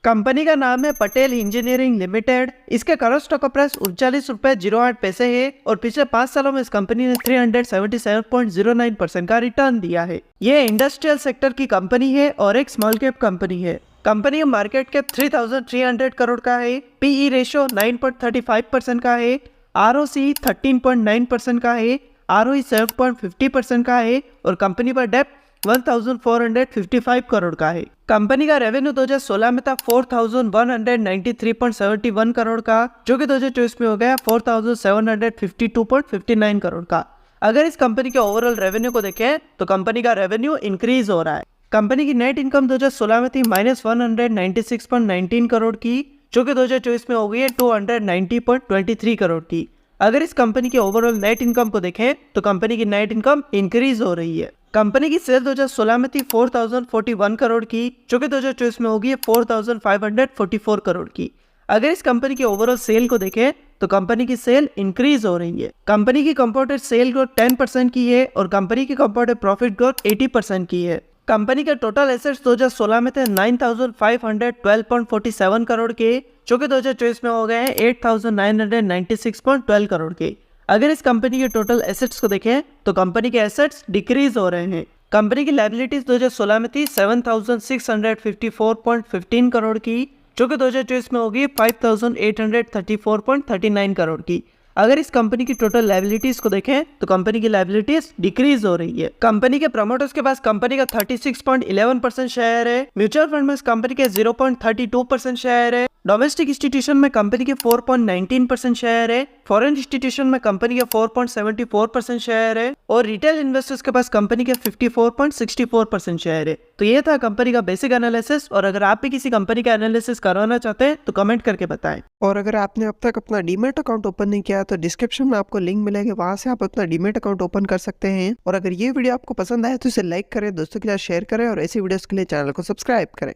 Company का नाम है पटेल इंजीनियरिंग लिमिटेड। इसके करंट स्टॉक का प्राइस 39.08 है और पिछले 5 सालों में इस कंपनी ने 377.09% का रिटर्न दिया है। यह इंडस्ट्रियल सेक्टर की कंपनी है और एक स्मॉल कैप कंपनी है। कंपनी का मार्केट कैप 3,300 करोड़ का है। पीई रेशियो 9.35% का है। आरओसी 13.9% का है। आरओई 7.50% का है और कंपनी पर डेप्ट 1,455 करोड़ का है। कंपनी का रेवेन्यू 2016 में था 4,193.71 करोड़ का, जो कि 2024 में हो गया 4,752.59 करोड़ का। अगर इस कंपनी के ओवरऑल रेवेन्यू को देखें तो कंपनी का रेवेन्यू इंक्रीज हो रहा है। कंपनी की नेट इनकम 2016 में थी -196.19 करोड़ की, जो कि 2024 में हो गई है 290.23 करोड़ की। अगर इस कंपनी के ओवरऑल नेट इनकम को देखें तो कंपनी की नेट इनकम इंक्रीज हो रही है। कंपनी की सेल 2016 में थी 4,041 करोड़ की, जो कि 2024 में होगी 4,544 करोड़ की। अगर इस कंपनी के ओवरऑल सेल को देखें तो कंपनी की सेल इंक्रीज हो रही है। कंपनी की कंपाउंडेड सेल ग्रोथ 10% की है और कंपनी की कंपाउंडेड प्रॉफिट ग्रोथ 80% की है। कंपनी के टोटल एसेट्स 2016 में थे 9,512.47 करोड़ के, जो कि 2024 में हो गए हैं 8,996.12 करोड़ के। अगर इस कंपनी के टोटल एसेट्स को देखें तो कंपनी के एसेट्स डिक्रीज हो रहे हैं। कंपनी की लायबिलिटीज 2016 में थी 7,654.15 करोड़ की, जो कि 2024 में होगी 5,834.39 करोड़ की। अगर इस कंपनी की टोटल लायबिलिटीज को देखें तो कंपनी की लायबिलिटीज डिक्रीज हो रही है। कंपनी के प्रमोटर्स के पास कंपनी का 36.11% शेयर है। म्यूचुअल फंड में इस कंपनी के 0.32% शेयर है। डोमेस्टिक इंस्टीट्यूशन में कंपनी के 4.19% शेयर है। फॉरेन इंस्टीट्यूशन में कंपनी के 4.74% शेयर है और रिटेल इन्वेस्टर्स के पास कंपनी के 54.64% शेयर है। तो ये था कंपनी का बेसिक एनालिसिस, और अगर आप भी किसी कंपनी का एनालिसिस करवाना चाहते हैं तो कमेंट करके बताएं। और अगर आपने अब तक अपना डीमैट अकाउंट ओपन नहीं किया तो डिस्क्रिप्शन में आपको लिंक मिलेगा, वहां से आप अपना डीमैट अकाउंट ओपन कर सकते हैं। और अगर ये वीडियो आपको पसंद आए तो इसे लाइक करें, दोस्तों के साथ शेयर करें और ऐसी वीडियोस के लिए चैनल को सब्सक्राइब करें।